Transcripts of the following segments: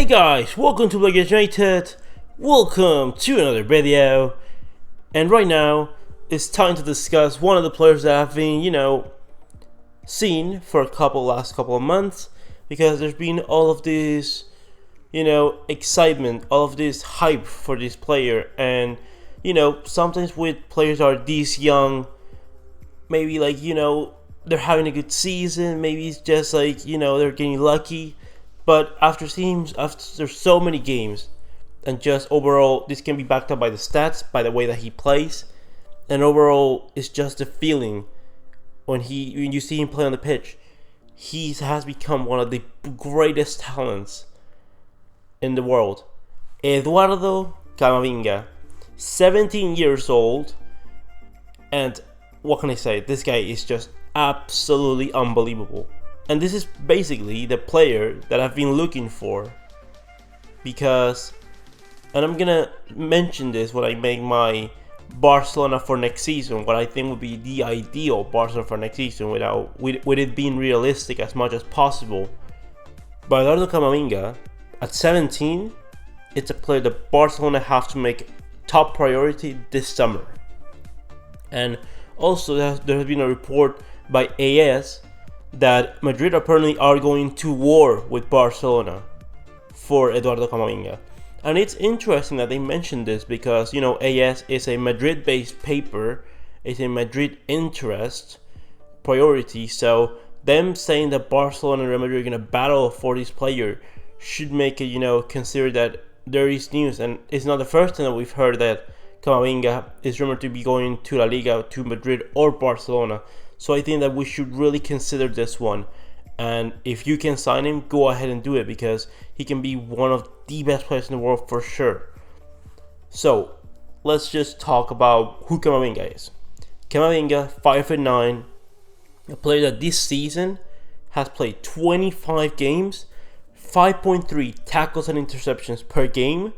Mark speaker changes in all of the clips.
Speaker 1: Hey guys, welcome to Blaugrana. Welcome to another video. And right now, it's time to discuss one of the players that have been, seen for last couple of months. Because there's been all of this, excitement, all of this hype for this player. And, sometimes with players are this young, maybe they're having a good season. Maybe it's just they're getting lucky. But after so many games, and just overall, this can be backed up by the stats, by the way that he plays, and overall, it's just the feeling when you see him play on the pitch. He has become one of the greatest talents in the world. Eduardo Camavinga, 17 years old, and what can I say? This guy is just absolutely unbelievable. And this is basically the player that I've been looking for, because, and I'm gonna mention this when I make my Barcelona for next season, what I think would be the ideal Barcelona for next season with it being realistic as much as possible. But Eduardo Camavinga, at 17, it's a player that Barcelona have to make top priority this summer. And also there has been a report by AS that Madrid apparently are going to war with Barcelona for Eduardo Camavinga. And it's interesting that they mentioned this because, AS is a Madrid-based paper, it's a Madrid interest priority, so them saying that Barcelona and Real Madrid are going to battle for this player should make it, consider that there is news. And it's not the first time that we've heard that Camavinga is rumored to be going to La Liga, to Madrid or Barcelona. So I think that we should really consider this one. And if you can sign him, go ahead and do it, because he can be one of the best players in the world for sure. So let's just talk about who Camavinga is. Camavinga, 5'9", a player that this season has played 25 games, 5.3 tackles and interceptions per game.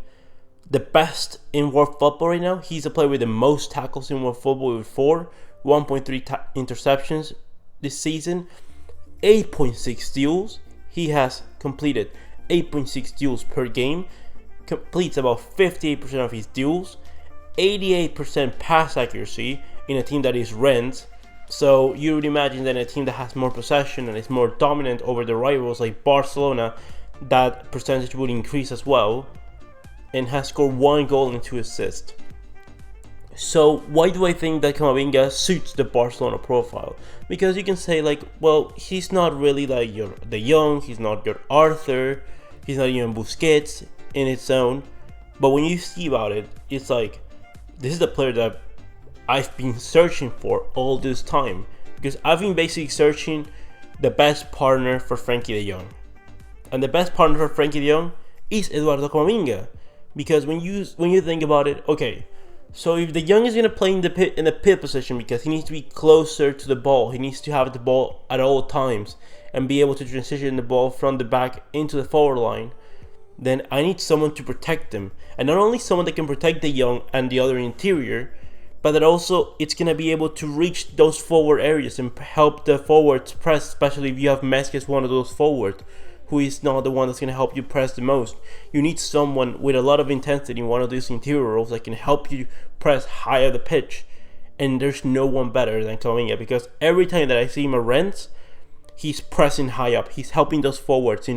Speaker 1: The best in world football right now. He's a player with the most tackles in world football with 4. 1.3 interceptions this season, 8.6 steals. He has completed 8.6 steals per game, completes about 58% of his deals, 88% pass accuracy in a team that is Rennes. So you would imagine that in a team that has more possession and is more dominant over the rivals like Barcelona, that percentage would increase as well, and has scored 1 goal and 2 assists. So why do I think that Camavinga suits the Barcelona profile? Because you can say he's not really like your De Jong, he's not your Arthur, he's not even Busquets in its own. But when you see about it, it's like, this is the player that I've been searching for all this time. Because I've been basically searching the best partner for Frankie De Jong. And the best partner for Frankie De Jong is Eduardo Camavinga. Because when you think about it, okay, so if De Jong is going to play in the pit position, because he needs to be closer to the ball, he needs to have the ball at all times and be able to transition the ball from the back into the forward line, then I need someone to protect him. And not only someone that can protect De Jong and the other interior, but that also it's going to be able to reach those forward areas and help the forwards press, especially if you have Messi as one of those forwards, who is not the one that's going to help you press the most. You need someone with a lot of intensity in one of these interior roles that can help you press higher the pitch. And there's no one better than Camavinga, because every time that I see him at Rennes, he's pressing high up. He's helping those forwards,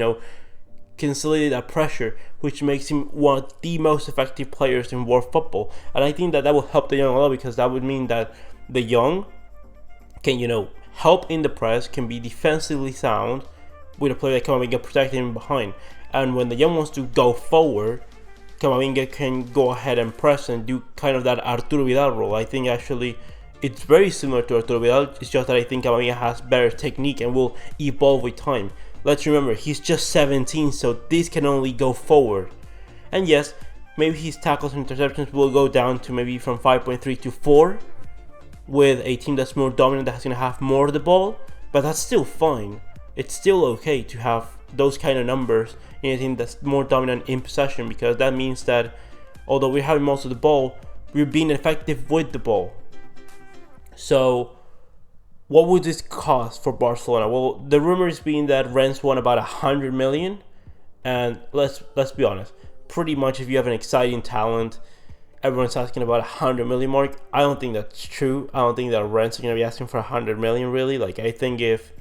Speaker 1: consolidate that pressure, which makes him one of the most effective players in world football. And I think that will help De Jong a lot, because that would mean that De Jong can, help in the press, can be defensively sound, with a player that Camavinga protecting him behind. And when De Jong wants to go forward, Camavinga can go ahead and press and do kind of that Arturo Vidal role. I think actually it's very similar to Arturo Vidal. It's just that I think Camavinga has better technique and will evolve with time. Let's remember, he's just 17, so this can only go forward. And yes, maybe his tackles and interceptions will go down to maybe from 5.3 to 4, with a team that's more dominant, that's going to have more of the ball, but that's still fine. It's still okay to have those kind of numbers in a team that's more dominant in possession, because that means that although we're having most of the ball, we're being effective with the ball. So what would this cost for Barcelona? Well, the rumor is being that Rennes want about 100 million, And let's be honest, pretty much if you have an exciting talent, everyone's asking about 100 million mark. I don't think that's true. I don't think that Rennes are going to be asking for 100 million really. Like, I think if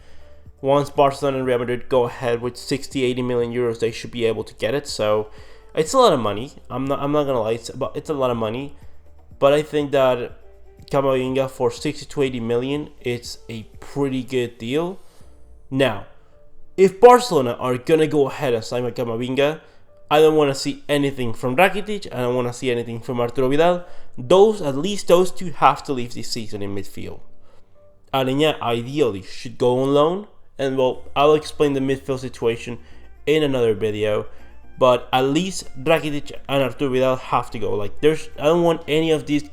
Speaker 1: once Barcelona and Real Madrid go ahead with 60-80 million euros, they should be able to get it. So it's a lot of money. I'm not gonna lie, it's a lot of money. But I think that Camavinga for 60 to 80 million, it's a pretty good deal. Now, if Barcelona are gonna go ahead and sign Camavinga, I don't want to see anything from Rakitic. I don't want to see anything from Arturo Vidal. At least those two have to leave this season in midfield. Aleñá ideally should go on loan. And well, I'll explain the midfield situation in another video. But at least Rakitic and Arturo Vidal have to go. Like, I don't want any of these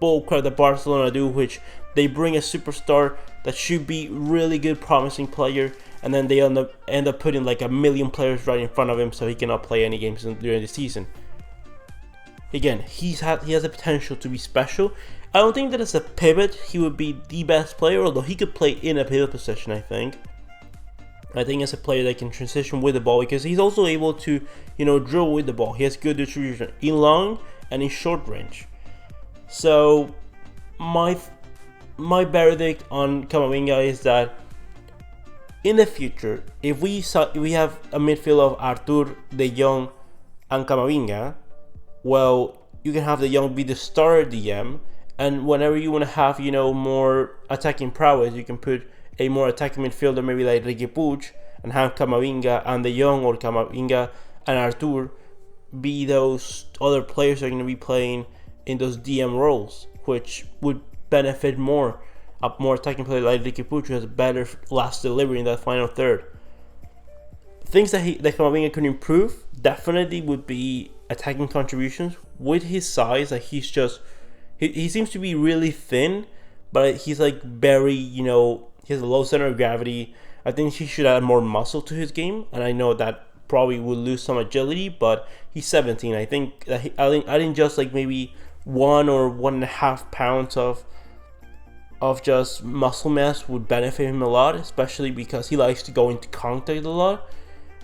Speaker 1: bullcrap that Barcelona do, which they bring a superstar that should be really good, promising player, and then they end up putting like a million players right in front of him, so he cannot play any games during the season. Again, he has the potential to be special. I don't think that as a pivot he would be the best player, although he could play in a pivot position. I think as a player that can transition with the ball, because he's also able to, dribble with the ball. He has good distribution in long and in short range. So my verdict on Camavinga is that in the future, if we have a midfield of Arthur, De Jong, and Camavinga, well, you can have De Jong be the starter DM, and whenever you want to have, more attacking prowess, you can put a more attacking midfielder, maybe like Ricky Puig, and have Camavinga and De Jong, or Camavinga and Arthur be those other players that are going to be playing in those DM roles, which would benefit more a more attacking player like Ricky Puig, who has better last delivery in that final third. Things that Camavinga could improve definitely would be attacking contributions. With his size, like he seems to be really thin, but he's like very, he has a low center of gravity. I think he should add more muscle to his game, and I know that probably will lose some agility, but he's 17. I think that adding just like maybe 1 or 1.5 pounds of just muscle mass would benefit him a lot, especially because he likes to go into contact a lot,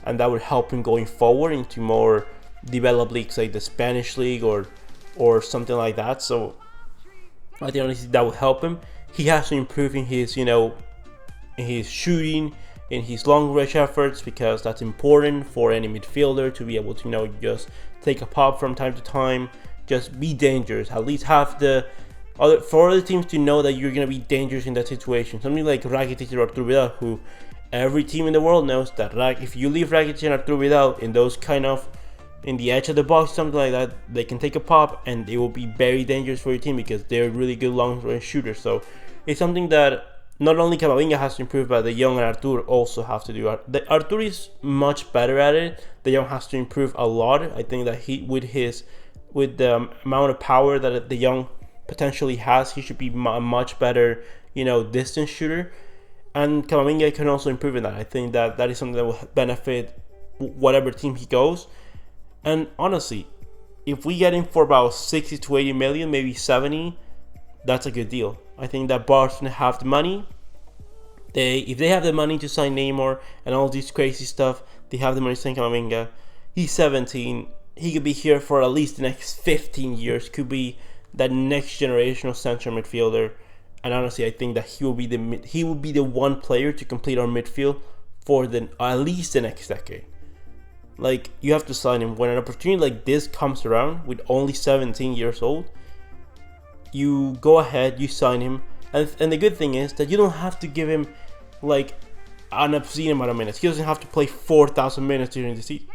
Speaker 1: and that would help him going forward into more developed leagues like the Spanish league or something like that. So I think honestly that would help him. He has to improve in his in his shooting, in his long range efforts, because that's important for any midfielder to be able to just take a pop from time to time, just be dangerous. At least have for other teams to know that you're going to be dangerous in that situation. Something like Rakitic or Arturo Vidal, who every team in the world knows that if you leave Rakitic and Arturo Vidal in those kind of in the edge of the box, something like that, they can take a pop and they will be very dangerous for your team because they're really good long range shooters. So it's something that not only Camavinga has to improve, but De Jong and Arthur also have to do. Arthur is much better at it. De Jong has to improve a lot. I think that with the amount of power that De Jong potentially has, he should be a much better, distance shooter. And Camavinga can also improve in that. I think that is something that will benefit whatever team he goes. And honestly, if we get him for about 60 to 80 million, maybe 70, that's a good deal. I think that Barcelona have the money. If they have the money to sign Neymar and all this crazy stuff, they have the money to sign Camavinga. He's 17. He could be here for at least the next 15 years. Could be that next generational central midfielder. And honestly, I think that he will be the one player to complete our midfield for at least the next decade. Like, you have to sign him when an opportunity like this comes around with only 17 years old. You go ahead, you sign him, and the good thing is that you don't have to give him like an obscene amount of minutes. He doesn't have to play 4,000 minutes during the season.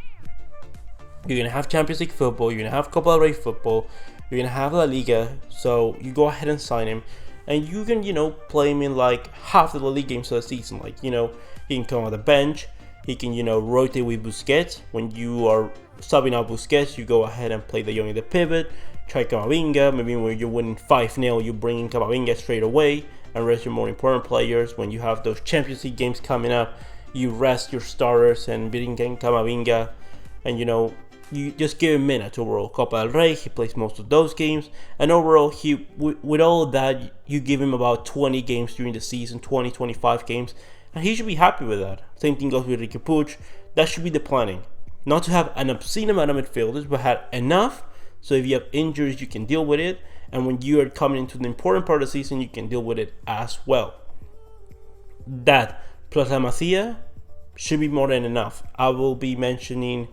Speaker 1: You're gonna have Champions League football, you're gonna have Copa del Rey football, you're gonna have La Liga. So you go ahead and sign him, and you can play him in like half the La Liga games of the season. Like he can come on the bench, he can rotate with Busquets. When you are subbing out Busquets, you go ahead and play De Jong in the pivot. Try Camavinga. Maybe when you're winning 5-0, you bring in Camavinga straight away and rest your more important players. When you have those Champions League games coming up, you rest your starters and bring in Camavinga, and you just give him minutes overall. Copa del Rey, he plays most of those games, and overall, with all of that, you give him about 20 games during the season, 20-25 games, and he should be happy with that. Same thing goes with Ricky Puig. That should be the planning. not to have an obscene amount of midfielders, but have enough so if you have injuries, you can deal with it. And when you are coming into the important part of the season, you can deal with it as well. That plus La Masia should be more than enough. I will be mentioning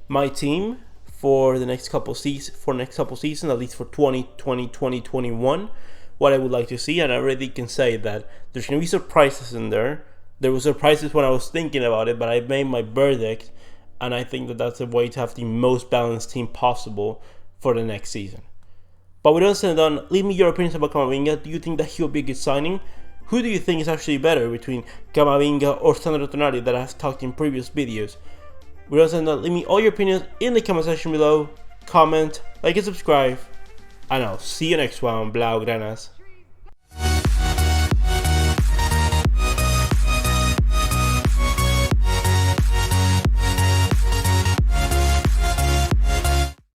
Speaker 1: my team for the next couple seasons, at least for 2020, 2021, what I would like to see. And I already can say that there's going to be surprises in there. There were surprises when I was thinking about it, but I made my verdict, and I think that that's a way to have the most balanced team possible for the next season. But with all said and done, leave me your opinions about Camavinga. Do you think that he'll be a good signing? Who do you think is actually better between Camavinga or Sandro Tonali that I've talked in previous videos? With all said and done, leave me all your opinions in the comment section below. Comment, like and subscribe. And I'll see you next one, Blaugranas.